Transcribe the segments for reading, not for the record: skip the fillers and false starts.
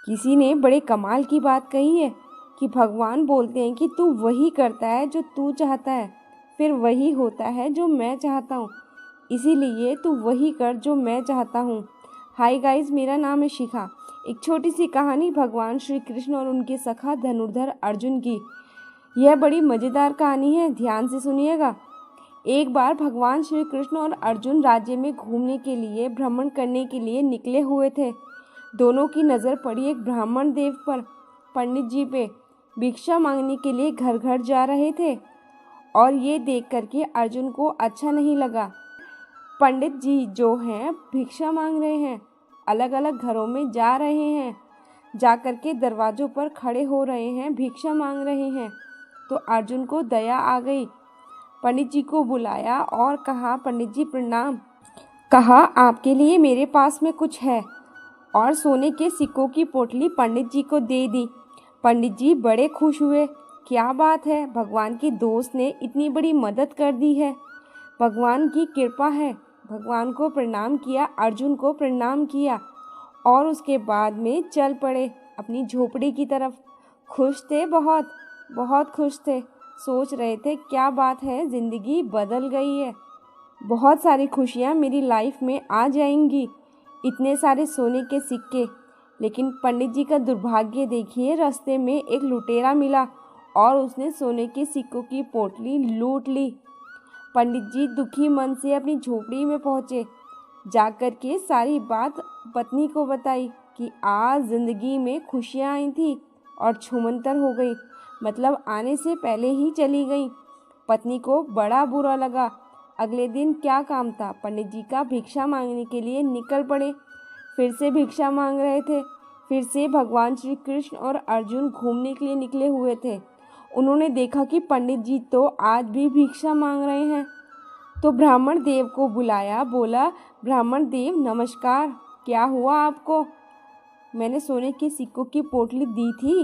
किसी ने बड़े कमाल की बात कही है कि भगवान बोलते हैं कि तू वही करता है जो तू चाहता है, फिर वही होता है जो मैं चाहता हूँ। इसीलिए तू वही कर जो मैं चाहता हूँ। हाय गाइस, मेरा नाम है शिखा। एक छोटी सी कहानी भगवान श्री कृष्ण और उनके सखा धनुर्धर अर्जुन की। यह बड़ी मज़ेदार कहानी है, ध्यान से सुनिएगा। एक बार भगवान श्री कृष्ण और अर्जुन राज्य में घूमने के लिए, भ्रमण करने के लिए निकले हुए थे। दोनों की नज़र पड़ी एक ब्राह्मण देव पर, पंडित जी पे। भिक्षा मांगने के लिए घर घर जा रहे थे और ये देख करके अर्जुन को अच्छा नहीं लगा। पंडित जी जो हैं भिक्षा मांग रहे हैं, अलग अलग घरों में जा रहे हैं, जा कर के दरवाज़ों पर खड़े हो रहे हैं, भिक्षा मांग रहे हैं। तो अर्जुन को दया आ गई। पंडित जी को बुलाया और कहा, पंडित जी प्रणाम। कहा, आपके लिए मेरे पास में कुछ है, और सोने के सिक्कों की पोटली पंडित जी को दे दी। पंडित जी बड़े खुश हुए। क्या बात है, भगवान के दोस्त ने इतनी बड़ी मदद कर दी है, भगवान की कृपा है। भगवान को प्रणाम किया, अर्जुन को प्रणाम किया और उसके बाद में चल पड़े अपनी झोपड़ी की तरफ। खुश थे, बहुत बहुत खुश थे। सोच रहे थे क्या बात है, ज़िंदगी बदल गई है, बहुत सारी खुशियाँ मेरी लाइफ में आ जाएंगी, इतने सारे सोने के सिक्के। लेकिन पंडित जी का दुर्भाग्य देखिए, रास्ते में एक लुटेरा मिला और उसने सोने के सिक्कों की पोटली लूट ली। पंडित जी दुखी मन से अपनी झोपड़ी में पहुँचे। जाकर के सारी बात पत्नी को बताई कि आज ज़िंदगी में खुशियाँ आई थी और छूमंतर हो गई, मतलब आने से पहले ही चली गई। पत्नी को बड़ा बुरा लगा। अगले दिन क्या काम था, पंडित जी का भिक्षा मांगने के लिए निकल पड़े। फिर से भिक्षा मांग रहे थे। फिर से भगवान श्री कृष्ण और अर्जुन घूमने के लिए निकले हुए थे। उन्होंने देखा कि पंडित जी तो आज भी भिक्षा मांग रहे हैं। तो ब्राह्मण देव को बुलाया, बोला, ब्राह्मण देव नमस्कार, क्या हुआ आपको? मैंने सोने के सिक्कों की पोटली दी थी,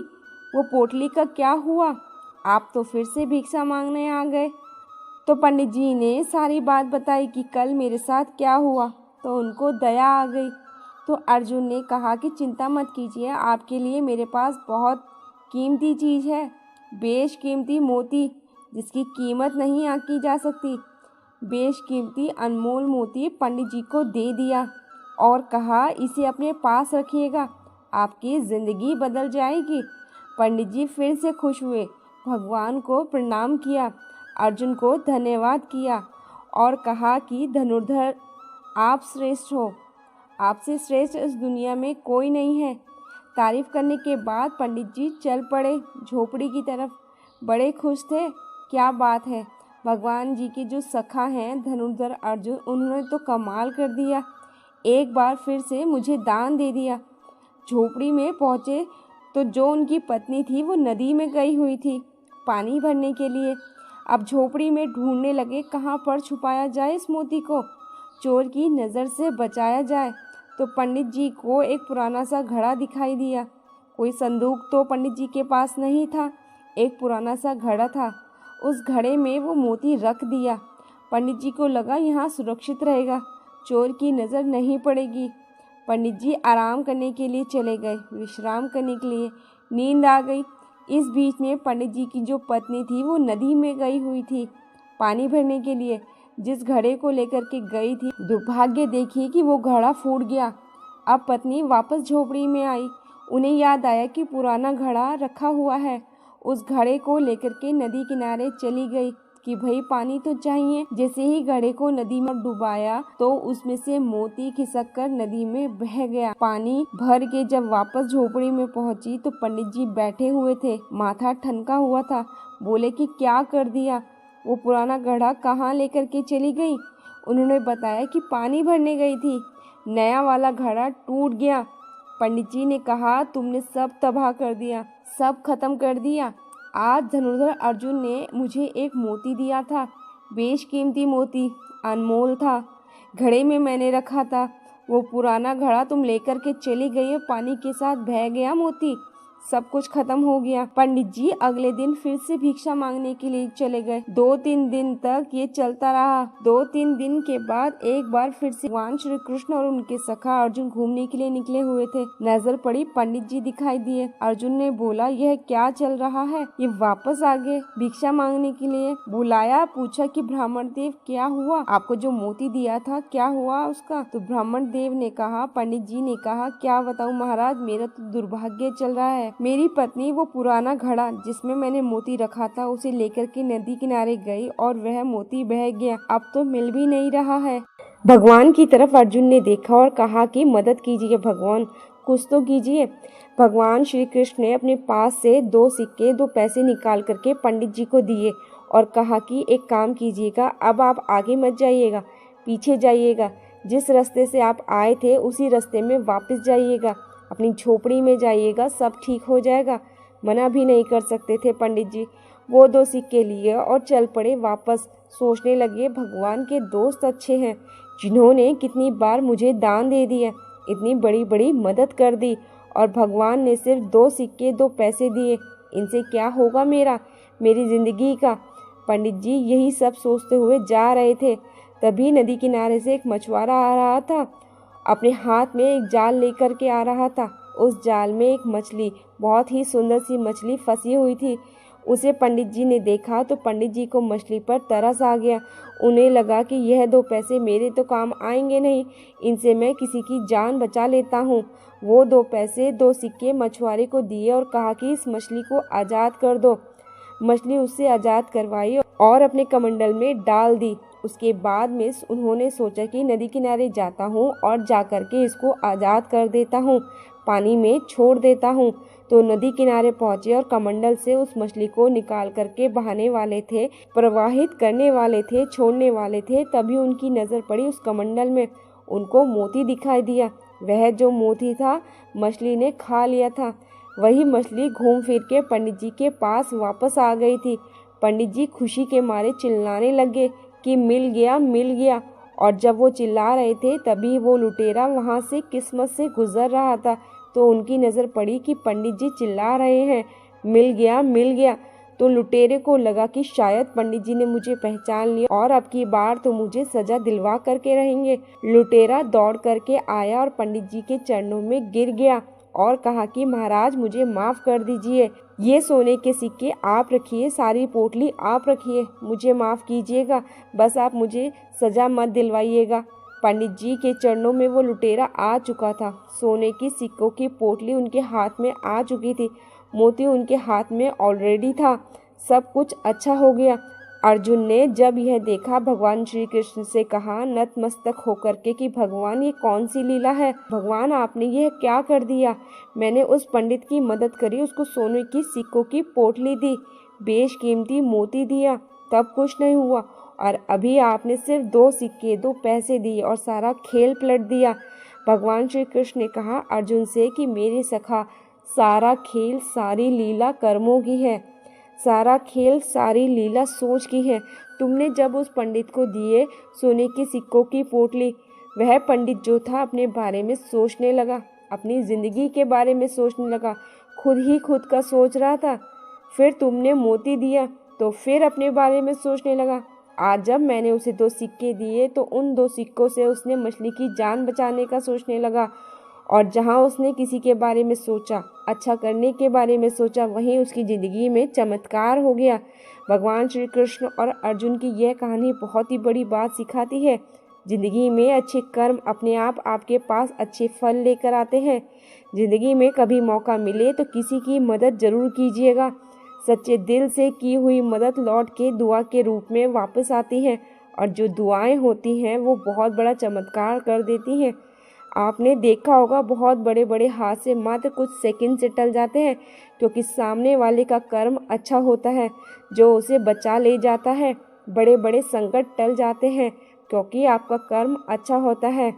वो पोटली का क्या हुआ? आप तो फिर से भिक्षा मांगने आ गए। तो पंडित जी ने सारी बात बताई कि कल मेरे साथ क्या हुआ। तो उनको दया आ गई। तो अर्जुन ने कहा कि चिंता मत कीजिए, आपके लिए मेरे पास बहुत कीमती चीज़ है, बेशकीमती मोती, जिसकी कीमत नहीं आंकी जा सकती। बेशकीमती अनमोल मोती पंडित जी को दे दिया और कहा, इसे अपने पास रखिएगा, आपकी ज़िंदगी बदल जाएगी। पंडित जी फिर से खुश हुए, भगवान को प्रणाम किया, अर्जुन को धन्यवाद किया और कहा कि धनुर्धर आप श्रेष्ठ हो, आपसे श्रेष्ठ इस दुनिया में कोई नहीं है। तारीफ करने के बाद पंडित जी चल पड़े झोपड़ी की तरफ। बड़े खुश थे। क्या बात है, भगवान जी के जो सखा हैं धनुर्धर अर्जुन, उन्होंने तो कमाल कर दिया, एक बार फिर से मुझे दान दे दिया। झोपड़ी में पहुँचे तो जो उनकी पत्नी थी वो नदी में गई हुई थी पानी भरने के लिए। अब झोपड़ी में ढूंढने लगे कहाँ पर छुपाया जाए इस मोती को, चोर की नज़र से बचाया जाए। तो पंडित जी को एक पुराना सा घड़ा दिखाई दिया। कोई संदूक तो पंडित जी के पास नहीं था, एक पुराना सा घड़ा था। उस घड़े में वो मोती रख दिया। पंडित जी को लगा यहाँ सुरक्षित रहेगा, चोर की नज़र नहीं पड़ेगी। पंडित जी आराम करने के लिए चले गए, विश्राम करने के लिए। नींद आ गई। इस बीच में पंडित जी की जो पत्नी थी वो नदी में गई हुई थी पानी भरने के लिए। जिस घड़े को लेकर के गई थी, दुर्भाग्य देखिए कि वो घड़ा फूट गया। अब पत्नी वापस झोपड़ी में आई। उन्हें याद आया कि पुराना घड़ा रखा हुआ है। उस घड़े को लेकर के नदी किनारे चली गई कि भाई पानी तो चाहिए। जैसे ही घड़े को नदी में डुबाया तो उसमें से मोती खिसक कर नदी में बह गया। पानी भर के जब वापस झोपड़ी में पहुंची तो पंडित जी बैठे हुए थे, माथा ठनका हुआ था। बोले कि क्या कर दिया, वो पुराना घड़ा कहाँ लेकर के चली गई? उन्होंने बताया कि पानी भरने गई थी, नया वाला घड़ा टूट गया। पंडित जी ने कहा, तुमने सब तबाह कर दिया, सब खत्म कर दिया। आज धनुर्धर अर्जुन ने मुझे एक मोती दिया था, बेशकीमती मोती, अनमोल था, घड़े में मैंने रखा था। वो पुराना घड़ा तुम लेकर के चली गई और पानी के साथ बह गया मोती। सब कुछ खत्म हो गया। पंडित जी अगले दिन फिर से भिक्षा मांगने के लिए चले गए। 2-3 दिन तक ये चलता रहा। 2-3 दिन के बाद एक बार फिर से भगवान श्री कृष्ण और उनके सखा अर्जुन घूमने के लिए निकले हुए थे। नजर पड़ी, पंडित जी दिखाई दिए। अर्जुन ने बोला, यह क्या चल रहा है? ये वापस आ गए भिक्षा मांगने के लिए। बुलाया, पूछा कि ब्राह्मण देव क्या हुआ? आपको जो मोती दिया था क्या हुआ उसका? तो ब्राह्मण देव ने कहा, पंडित जी ने कहा, क्या बताऊं महाराज, मेरा तो दुर्भाग्य चल रहा है। मेरी पत्नी वो पुराना घड़ा जिसमें मैंने मोती रखा था उसे लेकर के नदी किनारे गई और वह मोती बह गया। अब तो मिल भी नहीं रहा है। भगवान की तरफ अर्जुन ने देखा और कहा कि मदद कीजिए भगवान, कुछ तो कीजिए। भगवान श्री कृष्ण ने अपने पास से 2 सिक्के 2 पैसे निकाल करके पंडित जी को दिए और कहा कि एक काम कीजिएगा, अब आप आगे मत जाइएगा, पीछे जाइएगा। जिस रास्ते से आप आए थे उसी रास्ते में वापस जाइएगा, अपनी झोपड़ी में जाइएगा, सब ठीक हो जाएगा। मना भी नहीं कर सकते थे पंडित जी। वो 2 सिक्के लिए और चल पड़े वापस। सोचने लगे, भगवान के दोस्त अच्छे हैं, जिन्होंने कितनी बार मुझे दान दे दिया, इतनी बड़ी बड़ी मदद कर दी, और भगवान ने सिर्फ 2 सिक्के 2 पैसे दिए। इनसे क्या होगा मेरी जिंदगी का। पंडित जी यही सब सोचते हुए जा रहे थे। तभी नदी किनारे से एक मछुआरा आ रहा था। अपने हाथ में एक जाल लेकर के आ रहा था। उस जाल में एक मछली, बहुत ही सुंदर सी मछली फंसी हुई थी। उसे पंडित जी ने देखा तो पंडित जी को मछली पर तरस आ गया। उन्हें लगा कि यह 2 पैसे मेरे तो काम आएंगे नहीं, इनसे मैं किसी की जान बचा लेता हूँ। वो 2 पैसे 2 सिक्के मछुआरे को दिए और कहा कि इस मछली को आज़ाद कर दो। मछली उससे आज़ाद करवाई और अपने कमंडल में डाल दी। उसके बाद में उन्होंने सोचा कि नदी किनारे जाता हूँ और जाकर के इसको आज़ाद कर देता हूँ, पानी में छोड़ देता हूँ। तो नदी किनारे पहुँचे और कमंडल से उस मछली को निकाल करके बहाने वाले थे, प्रवाहित करने वाले थे, छोड़ने वाले थे। तभी उनकी नज़र पड़ी उस कमंडल में। उनको मोती दिखाई दिया। वह जो मोती था मछली ने खा लिया था। वही मछली घूम फिर के पंडित जी के पास वापस आ गई थी। पंडित जी खुशी के मारे चिल्लाने लगे कि मिल गया, मिल गया। और जब वो चिल्ला रहे थे तभी वो लुटेरा वहाँ से किस्मत से गुजर रहा था। तो उनकी नज़र पड़ी कि पंडित जी चिल्ला रहे हैं, मिल गया, मिल गया। तो लुटेरे को लगा कि शायद पंडित जी ने मुझे पहचान लिया और अब की बार तो मुझे सजा दिलवा करके रहेंगे। लुटेरा दौड़ करके आया और पंडित जी के चरणों में गिर गया और कहा कि महाराज मुझे माफ़ कर दीजिए, ये सोने के सिक्के आप रखिए, सारी पोटली आप रखिए, मुझे माफ़ कीजिएगा, बस आप मुझे सज़ा मत दिलवाइएगा। पंडित जी के चरणों में वो लुटेरा आ चुका था। सोने की सिक्कों की पोटली उनके हाथ में आ चुकी थी, मोती उनके हाथ में ऑलरेडी था। सब कुछ अच्छा हो गया। अर्जुन ने जब यह देखा भगवान श्री कृष्ण से कहा नतमस्तक होकर के कि भगवान ये कौन सी लीला है, भगवान आपने यह क्या कर दिया। मैंने उस पंडित की मदद करी, उसको सोने की सिक्कों की पोटली दी, बेशकीमती मोती दिया, तब कुछ नहीं हुआ, और अभी आपने सिर्फ 2 सिक्के 2 पैसे दिए और सारा खेल पलट दिया। भगवान श्री कृष्ण ने कहा अर्जुन से कि मेरे सखा, सारा खेल सारी लीला कर्मों की है, सारा खेल सारी लीला सोच की है। तुमने जब उस पंडित को दिए सोने के सिक्कों की पोटली, वह पंडित जो था अपने बारे में सोचने लगा, अपनी ज़िंदगी के बारे में सोचने लगा, खुद ही खुद का सोच रहा था। फिर तुमने मोती दिया तो फिर अपने बारे में सोचने लगा। आज जब मैंने उसे 2 सिक्के दिए तो उन 2 सिक्कों से उसने मछली की जान बचाने का सोचने लगा, और जहाँ उसने किसी के बारे में सोचा, अच्छा करने के बारे में सोचा, वहीं उसकी ज़िंदगी में चमत्कार हो गया। भगवान श्री कृष्ण और अर्जुन की यह कहानी बहुत ही बड़ी बात सिखाती है। ज़िंदगी में अच्छे कर्म अपने आप आपके पास अच्छे फल लेकर आते हैं। ज़िंदगी में कभी मौका मिले तो किसी की मदद ज़रूर कीजिएगा। सच्चे दिल से की हुई मदद लौट के दुआ के रूप में वापस आती है, और जो दुआएं होती हैं वो बहुत बड़ा चमत्कार कर देती हैं। आपने देखा होगा बहुत बड़े बड़े हादसे मात्र कुछ सेकंड से टल जाते हैं, क्योंकि सामने वाले का कर्म अच्छा होता है जो उसे बचा ले जाता है। बड़े बड़े संकट टल जाते हैं क्योंकि आपका कर्म अच्छा होता है।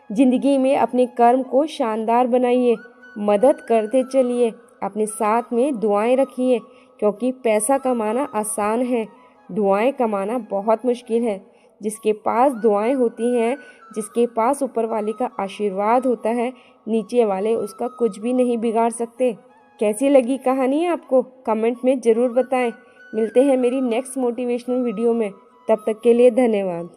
ज़िंदगी में अपने कर्म को शानदार बनाइए, मदद करते चलिए, अपने साथ में दुआएं रखिए, क्योंकि पैसा कमाना आसान है, दुआएं कमाना बहुत मुश्किल है। जिसके पास दुआएं होती हैं, जिसके पास ऊपर वाले का आशीर्वाद होता है, नीचे वाले उसका कुछ भी नहीं बिगाड़ सकते। कैसी लगी कहानी आपको कमेंट में ज़रूर बताएं। मिलते हैं मेरी नेक्स्ट मोटिवेशनल वीडियो में, तब तक के लिए धन्यवाद।